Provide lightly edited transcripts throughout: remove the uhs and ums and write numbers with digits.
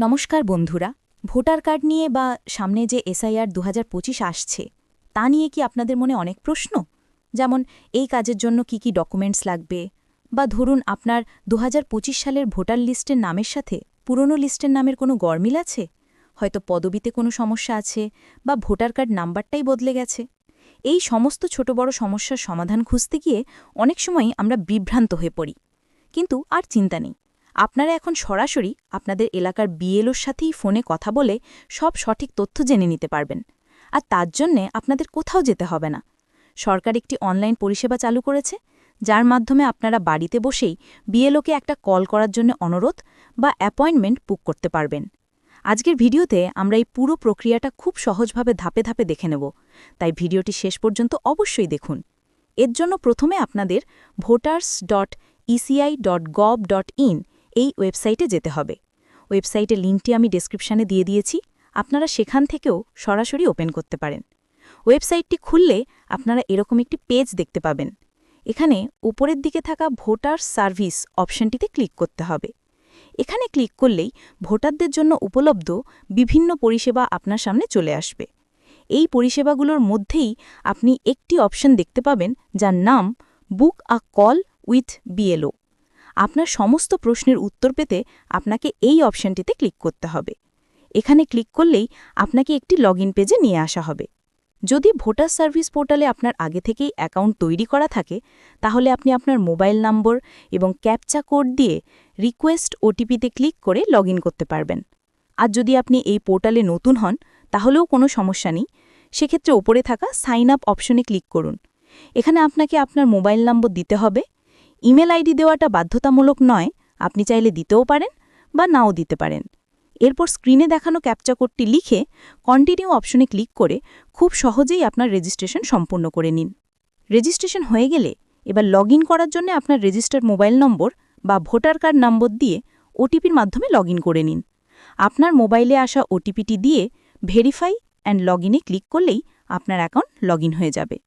নমস্কার বন্ধুরা, voter card নিয়ে বা সামনে যে এসআইআর ২০২৫ আসছে তা নিয়ে কি আপনাদের মনে অনেক প্রশ্ন? যেমন এই কাজের জন্য কি কি ডকুমেন্টস লাগবে, বা ধরুন আপনার ২০২৫ সালের ভোটার লিস্টের নামের সাথে পুরনো লিস্টের নামের কোনো গরমিল আছে, হয়তো পদবিতে কোনো সমস্যা আছে বা ভোটার কার্ড নাম্বারটাই বদলে গেছে। এই সমস্ত ছোট বড় সমস্যার সমাধান খুঁজতে গিয়ে অনেক সময়ই আমরা বিভ্রান্ত হয়ে পড়ি। কিন্তু আর চিন্তা নেই, আপনারা এখন সরাসরি আপনাদের এলাকার বিএলওর সাথেই ফোনে কথা বলে সব সঠিক তথ্য জেনে নিতে পারবেন। আর তার জন্যে আপনাদের কোথাও যেতে হবে না। সরকার একটি অনলাইন পরিষেবা চালু করেছে, যার মাধ্যমে আপনারা বাড়িতে বসেই বিএলওকে একটা কল করার জন্য অনুরোধ বা অ্যাপয়েন্টমেন্ট বুক করতে পারবেন। আজকের ভিডিওতে আমরা এই পুরো প্রক্রিয়াটা খুব সহজভাবে ধাপে ধাপে দেখে নেব, তাই ভিডিওটি শেষ পর্যন্ত অবশ্যই দেখুন। এর জন্য প্রথমে আপনাদের voters.eci.gov.in এই ওয়েবসাইটে যেতে হবে। ওয়েবসাইটের লিঙ্কটি আমি ডেসক্রিপশানে দিয়ে দিয়েছি, আপনারা সেখান থেকেও সরাসরি ওপেন করতে পারেন। ওয়েবসাইটটি খুললে আপনারা এরকম একটি পেজ দেখতে পাবেন। এখানে উপরের দিকে থাকা ভোটার সার্ভিস অপশনটিতে ক্লিক করতে হবে। এখানে ক্লিক করলেই ভোটারদের জন্য উপলব্ধ বিভিন্ন পরিষেবা আপনার সামনে চলে আসবে। এই পরিষেবাগুলোর মধ্যেই আপনি একটি অপশন দেখতে পাবেন, যার নাম বুক আ কল উইথ বিএলও। আপনার সমস্ত প্রশ্নের উত্তর পেতে আপনাকে এই অপশনটিতে ক্লিক করতে হবে। এখানে ক্লিক করলেই আপনাকে একটি লগইন পেজে নিয়ে আসা হবে। যদি ভোটার সার্ভিস পোর্টালে আপনার আগে থেকেই অ্যাকাউন্ট তৈরি করা থাকে, তাহলে আপনি আপনার মোবাইল নম্বর এবং ক্যাপচা কোড দিয়ে রিকোয়েস্ট ওটিপিতে ক্লিক করে লগইন করতে পারবেন। আর যদি আপনি এই পোর্টালে নতুন হন, তাহলেও কোনো সমস্যা নেই। সেক্ষেত্রে ওপরে থাকা সাইন আপ অপশনে ক্লিক করুন। এখানে আপনাকে আপনার মোবাইল নম্বর দিতে হবে। ইমেল আইডি দেওয়াটা বাধ্যতামূলক নয়, আপনি চাইলে দিতেও পারেন বা নাও দিতে পারেন। এরপর স্ক্রিনে দেখানো ক্যাপচা কোডটি লিখে কন্টিনিউ অপশনে ক্লিক করে খুব সহজেই আপনার রেজিস্ট্রেশন সম্পূর্ণ করে নিন। রেজিস্ট্রেশন হয়ে গেলে এবার লগইন করার জন্য আপনার রেজিস্টার্ড মোবাইল নম্বর বা ভোটার কার্ড নম্বর দিয়ে ওটিপির মাধ্যমে লগইন করে নিন। আপনার মোবাইলে আসা ওটিপিটি দিয়ে ভেরিফাই অ্যান্ড লগইনে ক্লিক করলেই আপনার অ্যাকাউন্ট লগইন হয়ে যাবে।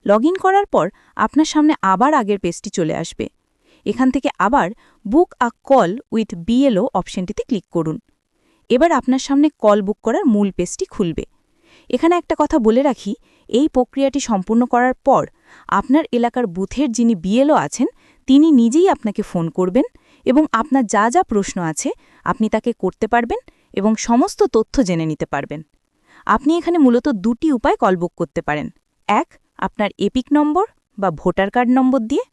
লগইন করার পর আপনার সামনে আবার আগের পেজটি চলে আসবে। এখান থেকে আবার বুক আ কল উইথ বিএলও অপশনটিতে ক্লিক করুন। এবার আপনার সামনে কল বুক করার মূল পেজটি খুলবে। এখানে একটা কথা বলে রাখি, এই প্রক্রিয়াটি সম্পূর্ণ করার পর আপনার এলাকার বুথের যিনি বিএলও আছেন তিনি নিজেই আপনাকে ফোন করবেন এবং আপনার যা যা প্রশ্ন আছে আপনি তাকে করতে পারবেন এবং সমস্ত তথ্য জেনে নিতে পারবেন। আপনি এখানে মূলত দুটি উপায় কল বুক করতে পারেন। এক, আপনার এপিক নম্বর বা ভোটার কার্ড নম্বর দিয়ে,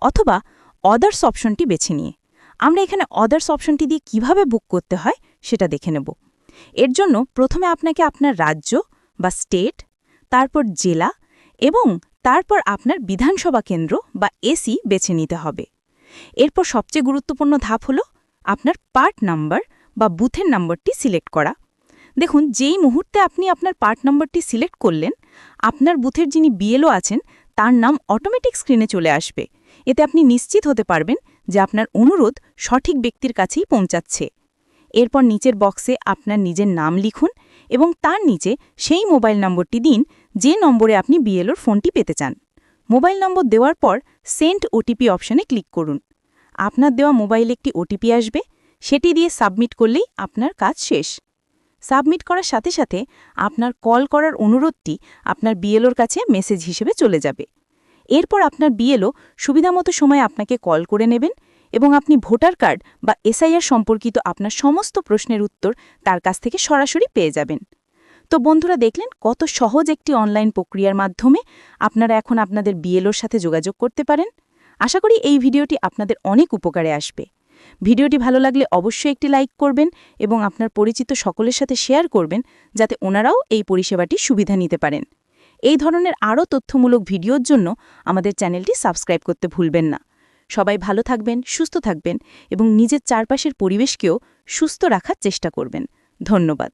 অথবা অদার্স অপশনটি বেছে নিয়ে। আমরা এখানে অদার্স অপশনটি দিয়ে কিভাবে বুক করতে হয় সেটা দেখে নেব। এর জন্য প্রথমে আপনাকে আপনার রাজ্য বা স্টেট, তারপর জেলা এবং তারপর আপনার বিধানসভা কেন্দ্র বা এসি বেছে নিতে হবে। এরপর সবচেয়ে গুরুত্বপূর্ণ ধাপ হল আপনার পার্ট নাম্বার বা বুথের নম্বরটি সিলেক্ট করা। দেখুন, যেই মুহূর্তে আপনি আপনার পার্ট নম্বরটি সিলেক্ট করলেন, আপনার বুথের যিনি বিএলও আছেন তার নাম অটোমেটিক স্ক্রিনে চলে আসবে। এতে আপনি নিশ্চিত হতে পারবেন যে আপনার অনুরোধ সঠিক ব্যক্তির কাছেই পৌঁছাচ্ছে। এরপর নিচের বক্সে আপনার নিজের নাম লিখুন এবং তার নিচে সেই মোবাইল নম্বরটি দিন যে নম্বরে আপনি বিএলওর ফোনটি পেতে চান। মোবাইল নম্বর দেওয়ার পর সেন্ড ওটিপি অপশনে ক্লিক করুন। আপনার দেওয়া মোবাইলে একটি ওটিপি আসবে, সেটি দিয়ে সাবমিট করলেই আপনার কাজ শেষ। সাবমিট করার সাথে সাথে আপনার কল করার অনুরোধটি আপনার বিএলওর কাছে মেসেজ হিসেবে চলে যাবে। এরপর আপনার বিএলও সুবিধামতো সময়ে আপনাকে কল করে নেবেন এবং আপনি ভোটার কার্ড বা এসআইআর সম্পর্কিত আপনার সমস্ত প্রশ্নের উত্তর তার কাছ থেকে সরাসরি পেয়ে যাবেন। তো বন্ধুরা, দেখলেন কত সহজ একটি অনলাইন প্রক্রিয়ার মাধ্যমে আপনারা এখন আপনাদের বিএলওর সাথে যোগাযোগ করতে পারেন। আশা করি এই ভিডিওটি আপনাদের অনেক উপকারে আসবে। ভিডিওটি ভালো লাগলে অবশ্যই একটি লাইক করবেন এবং আপনার পরিচিত সকলের সাথে শেয়ার করবেন, যাতে ওনারাও এই পরিষেবাটির সুবিধা নিতে পারেন। এই ধরনের আরও তথ্যমূলক ভিডিওর জন্য আমাদের চ্যানেলটি সাবস্ক্রাইব করতে ভুলবেন না। সবাই ভালো থাকবেন, সুস্থ থাকবেন এবং নিজের চারপাশের পরিবেশকেও সুস্থ রাখার চেষ্টা করবেন। ধন্যবাদ।